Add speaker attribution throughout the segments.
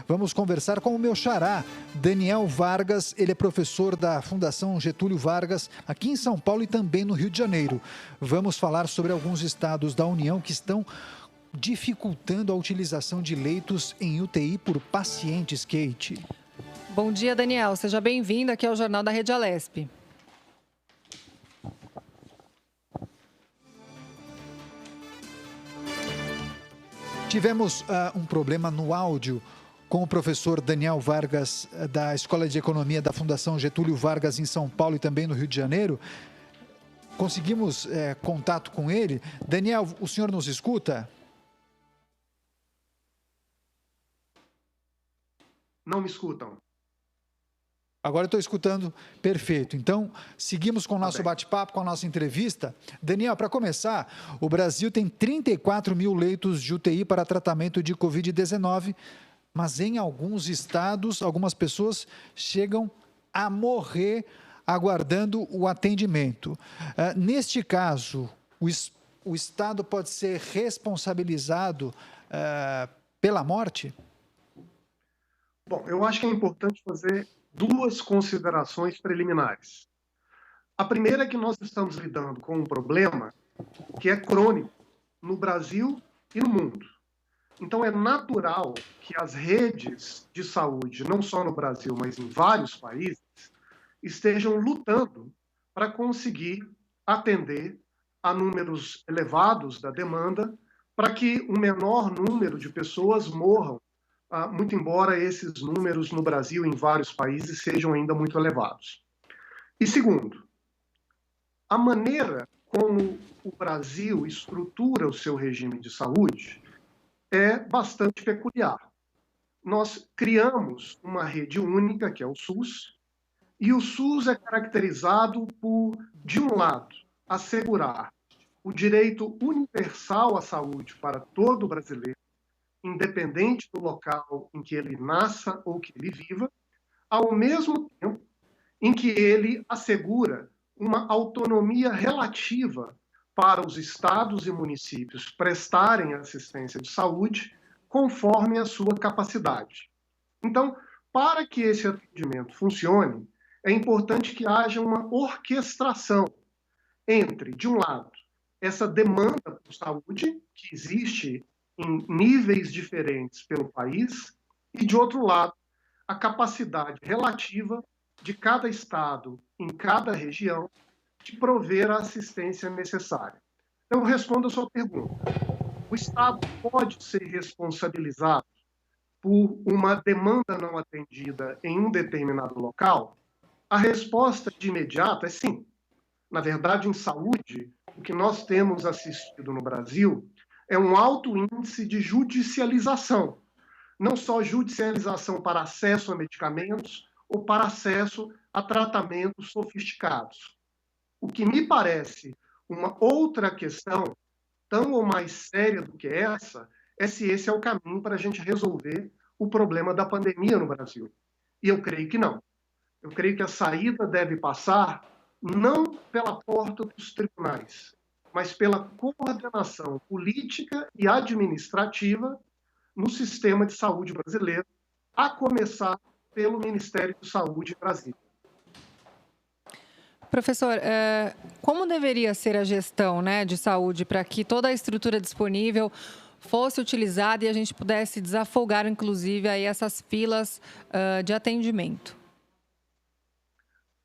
Speaker 1: vamos conversar com o meu xará, Daniel Vargas. Ele é professor da Fundação Getúlio Vargas, aqui em São Paulo e também no Rio de Janeiro. Vamos falar sobre alguns estados da União que estão dificultando a utilização de leitos em UTI por pacientes, Kate.
Speaker 2: Bom dia, Daniel. Seja bem-vindo aqui ao Jornal da Rede Alesp.
Speaker 1: Tivemos um problema no áudio com o professor Daniel Vargas, da Escola de Economia da Fundação Getúlio Vargas, em São Paulo e também no Rio de Janeiro. Conseguimos contato com ele. Daniel, o senhor nos escuta?
Speaker 3: Não me escutam.
Speaker 1: Agora eu estou escutando, perfeito. Então, seguimos com o nosso bate-papo, com a nossa entrevista. Daniel, para começar, o Brasil tem 34 mil leitos de UTI para tratamento de Covid-19, mas em alguns estados, algumas pessoas chegam a morrer aguardando o atendimento. Neste caso, o Estado pode ser responsabilizado pela morte?
Speaker 3: Bom, eu acho que é importante fazer duas considerações preliminares. A primeira é que nós estamos lidando com um problema que é crônico no Brasil e no mundo. Então, é natural que as redes de saúde, não só no Brasil, mas em vários países, estejam lutando para conseguir atender a números elevados da demanda, para que o menor número de pessoas morram, muito embora esses números no Brasil e em vários países sejam ainda muito elevados. E segundo, a maneira como o Brasil estrutura o seu regime de saúde é bastante peculiar. Nós criamos uma rede única, que é o SUS, e o SUS é caracterizado por, de um lado, assegurar o direito universal à saúde para todo brasileiro, independente do local em que ele nasça ou que ele viva, ao mesmo tempo em que ele assegura uma autonomia relativa para os estados e municípios prestarem assistência de saúde conforme a sua capacidade. Então, para que esse atendimento funcione, é importante que haja uma orquestração entre, de um lado, essa demanda por saúde, que existe em níveis diferentes pelo país, e, de outro lado, a capacidade relativa de cada estado, em cada região, de prover a assistência necessária. Então, eu respondo a sua pergunta. O Estado pode ser responsabilizado por uma demanda não atendida em um determinado local? A resposta de imediato é sim. Na verdade, em saúde, o que nós temos assistido no Brasil é um alto índice de judicialização. Não só judicialização para acesso a medicamentos ou para acesso a tratamentos sofisticados. O que me parece uma outra questão, tão ou mais séria do que essa, é se esse é o caminho para a gente resolver o problema da pandemia no Brasil. E eu creio que não. Eu creio que a saída deve passar não pela porta dos tribunais, mas pela coordenação política e administrativa no sistema de saúde brasileiro, a começar pelo Ministério da Saúde em Brasília.
Speaker 2: Professor, como deveria ser a gestão, de saúde para que toda a estrutura disponível fosse utilizada e a gente pudesse desafogar, inclusive, aí essas filas de atendimento?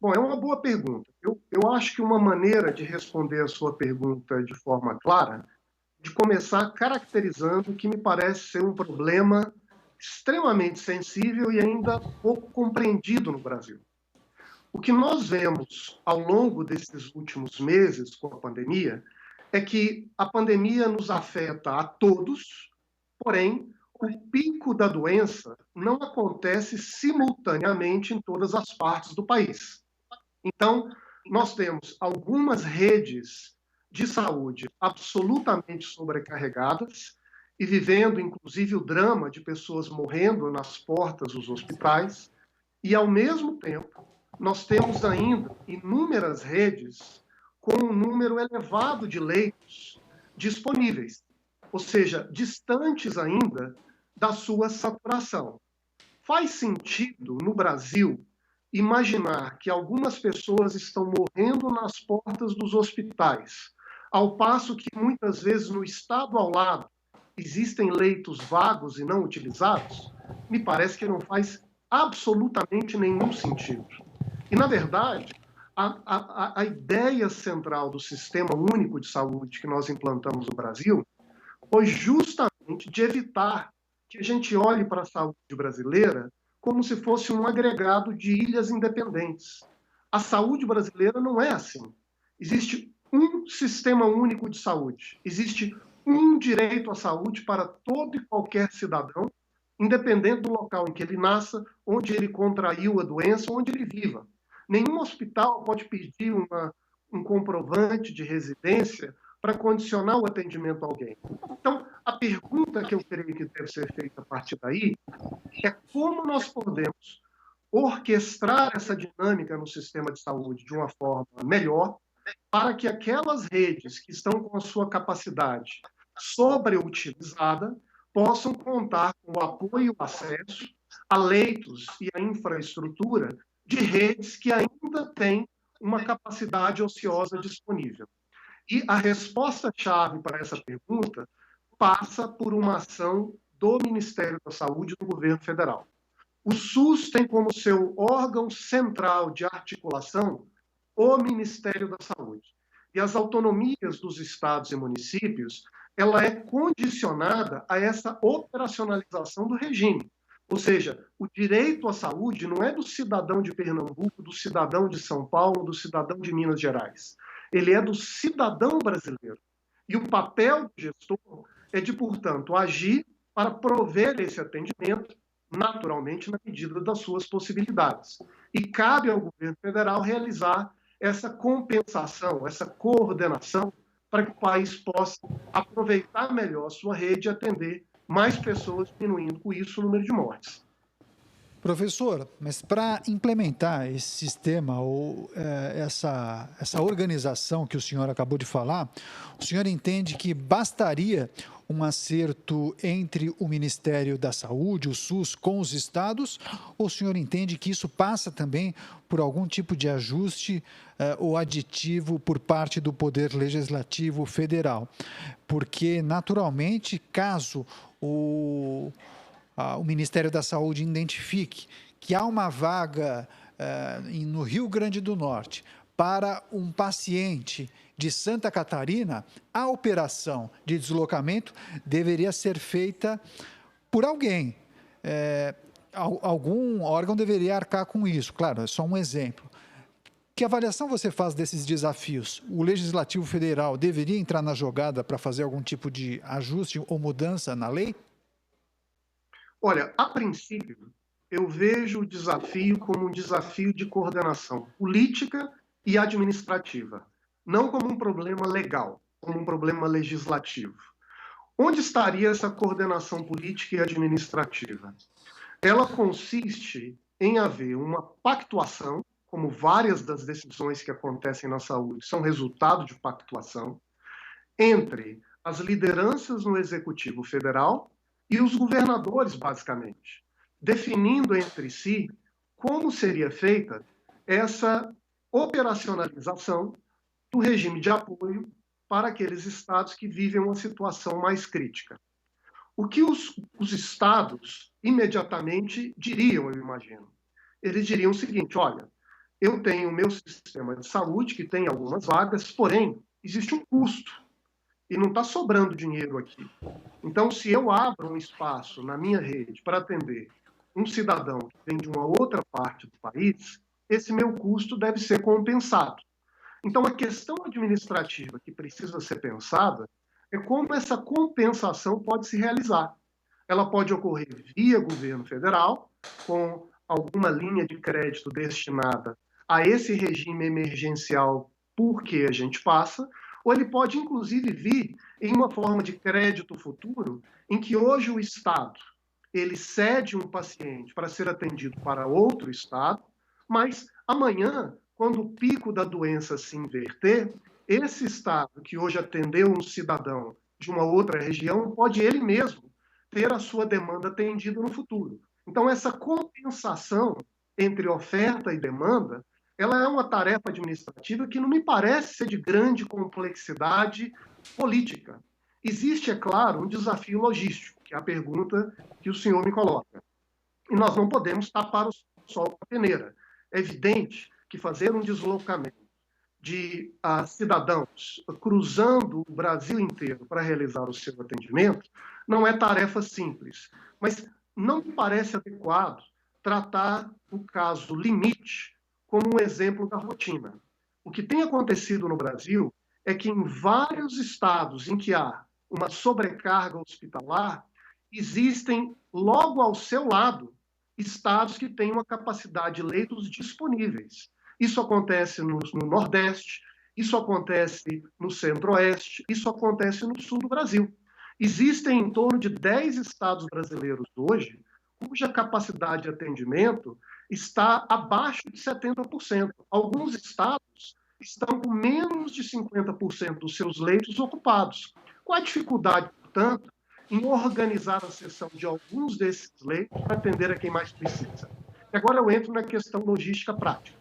Speaker 3: Bom, é uma boa pergunta. Eu acho que uma maneira de responder a sua pergunta de forma clara, de começar caracterizando o que me parece ser um problema extremamente sensível e ainda pouco compreendido no Brasil. O que nós vemos ao longo desses últimos meses com a pandemia é que a pandemia nos afeta a todos, porém, o pico da doença não acontece simultaneamente em todas as partes do país. Então, nós temos algumas redes de saúde absolutamente sobrecarregadas e vivendo, inclusive, o drama de pessoas morrendo nas portas dos hospitais, e, ao mesmo tempo, nós temos ainda inúmeras redes com um número elevado de leitos disponíveis, ou seja, distantes ainda da sua saturação. Faz sentido, no Brasil, imaginar que algumas pessoas estão morrendo nas portas dos hospitais, ao passo que, muitas vezes, no estado ao lado, existem leitos vagos e não utilizados? Me parece que não faz absolutamente nenhum sentido. E, na verdade, a ideia central do Sistema Único de Saúde que nós implantamos no Brasil foi justamente de evitar que a gente olhe para a saúde brasileira como se fosse um agregado de ilhas independentes. A saúde brasileira não é assim. Existe um sistema único de saúde, existe um direito à saúde para todo e qualquer cidadão, independente do local em que ele nasça, onde ele contraiu a doença, onde ele viva. Nenhum hospital pode pedir um comprovante de residência para condicionar o atendimento a alguém. Então, a pergunta que eu creio que deve ser feita a partir daí é como nós podemos orquestrar essa dinâmica no sistema de saúde de uma forma melhor para que aquelas redes que estão com a sua capacidade sobreutilizada possam contar com o apoio e o acesso a leitos e a infraestrutura de redes que ainda têm uma capacidade ociosa disponível. E a resposta-chave para essa pergunta passa por uma ação do Ministério da Saúde e do governo federal. O SUS tem como seu órgão central de articulação o Ministério da Saúde. E as autonomias dos estados e municípios, ela é condicionada a essa operacionalização do regime. Ou seja, o direito à saúde não é do cidadão de Pernambuco, do cidadão de São Paulo, do cidadão de Minas Gerais. Ele é do cidadão brasileiro. E o papel do gestor é de, portanto, agir para prover esse atendimento, naturalmente, na medida das suas possibilidades. E cabe ao governo federal realizar essa compensação, essa coordenação, para que o país possa aproveitar melhor a sua rede e atender mais pessoas, diminuindo com isso o número de mortes.
Speaker 1: Professor, mas para implementar esse sistema ou essa organização que o senhor acabou de falar, o senhor entende que bastaria um acerto entre o Ministério da Saúde, o SUS, com os estados, ou o senhor entende que isso passa também por algum tipo de ajuste ou aditivo por parte do Poder Legislativo Federal? Porque, naturalmente, caso o Ministério da Saúde identifique que há uma vaga no Rio Grande do Norte para um paciente de Santa Catarina, a operação de deslocamento deveria ser feita por alguém. Algum órgão deveria arcar com isso, claro, é só um exemplo. Que avaliação você faz desses desafios? O Legislativo Federal deveria entrar na jogada para fazer algum tipo de ajuste ou mudança na lei?
Speaker 3: Olha, a princípio, eu vejo o desafio como um desafio de coordenação política e administrativa, não como um problema legal, como um problema legislativo. Onde estaria essa coordenação política e administrativa? Ela consiste em haver uma pactuação, como várias das decisões que acontecem na saúde são resultado de pactuação, entre as lideranças no Executivo Federal e os governadores, basicamente, definindo entre si como seria feita essa operacionalização do regime de apoio para aqueles estados que vivem uma situação mais crítica. O que os estados imediatamente diriam, eu imagino? Eles diriam o seguinte: olha, eu tenho o meu sistema de saúde, que tem algumas vagas, porém, existe um custo. E não está sobrando dinheiro aqui. Então, se eu abro um espaço na minha rede para atender um cidadão que vem de uma outra parte do país, esse meu custo deve ser compensado. Então, a questão administrativa que precisa ser pensada é como essa compensação pode se realizar. Ela pode ocorrer via governo federal, com alguma linha de crédito destinada a esse regime emergencial por que a gente passa, ou ele pode, inclusive, vir em uma forma de crédito futuro, em que hoje o Estado ele cede um paciente para ser atendido para outro Estado, mas amanhã, quando o pico da doença se inverter, esse Estado que hoje atendeu um cidadão de uma outra região, pode ele mesmo ter a sua demanda atendida no futuro. Então, essa compensação entre oferta e demanda, ela é uma tarefa administrativa que não me parece ser de grande complexidade política. Existe, é claro, um desafio logístico, que é a pergunta que o senhor me coloca. E nós não podemos tapar o sol com a peneira. É evidente que fazer um deslocamento de cidadãos cruzando o Brasil inteiro para realizar o seu atendimento não é tarefa simples. Mas não me parece adequado tratar o caso limite como um exemplo da rotina. O que tem acontecido no Brasil é que em vários estados em que há uma sobrecarga hospitalar, existem logo ao seu lado estados que têm uma capacidade de leitos disponíveis. Isso acontece no Nordeste, isso acontece no Centro-Oeste, isso acontece no Sul do Brasil. Existem em torno de 10 estados brasileiros hoje cuja capacidade de atendimento está abaixo de 70%. Alguns estados estão com menos de 50% dos seus leitos ocupados. Qual a dificuldade, portanto, em organizar a cessão de alguns desses leitos para atender a quem mais precisa? E agora eu entro na questão logística prática.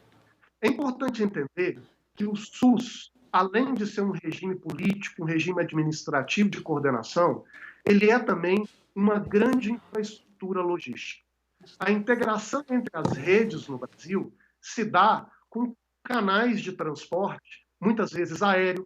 Speaker 3: É importante entender que o SUS, além de ser um regime político, um regime administrativo de coordenação, ele é também uma grande infraestrutura logística. A integração entre as redes no Brasil se dá com canais de transporte, muitas vezes aéreo,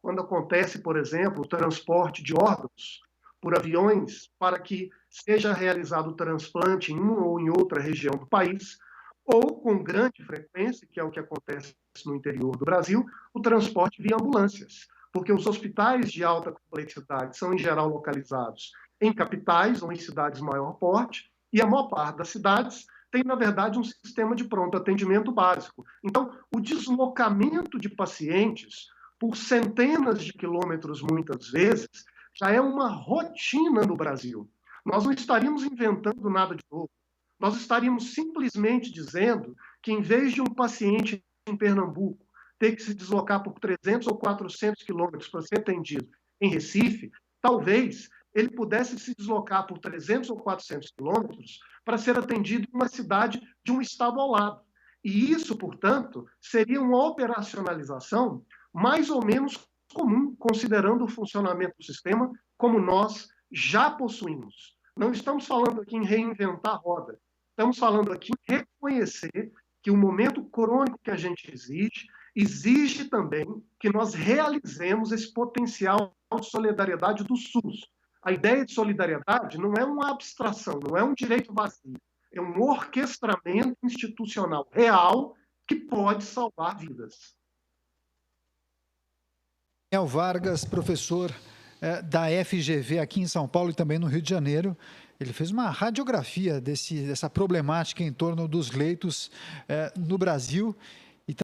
Speaker 3: quando acontece, por exemplo, o transporte de órgãos por aviões para que seja realizado o transplante em uma ou em outra região do país, ou com grande frequência, que é o que acontece no interior do Brasil, o transporte via ambulâncias, porque os hospitais de alta complexidade são, em geral, localizados em capitais ou em cidades de maior porte, e a maior parte das cidades tem, na verdade, um sistema de pronto atendimento básico. Então, o deslocamento de pacientes por centenas de quilômetros, muitas vezes, já é uma rotina no Brasil. Nós não estaríamos inventando nada de novo. Nós estaríamos simplesmente dizendo que, em vez de um paciente em Pernambuco ter que se deslocar por 300 ou 400 quilômetros para ser atendido em Recife, talvez ele pudesse se deslocar por 300 ou 400 quilômetros para ser atendido em uma cidade de um estado ao lado. E isso, portanto, seria uma operacionalização mais ou menos comum, considerando o funcionamento do sistema como nós já possuímos. Não estamos falando aqui em reinventar a roda. Estamos falando aqui em reconhecer que o momento crônico que a gente exige também que nós realizemos esse potencial de solidariedade do SUS. A ideia de solidariedade não é uma abstração, não é um direito vazio, é um orquestramento institucional real que pode salvar vidas.
Speaker 1: Daniel Vargas, professor da FGV aqui em São Paulo e também no Rio de Janeiro. Ele fez uma radiografia dessa problemática em torno dos leitos no Brasil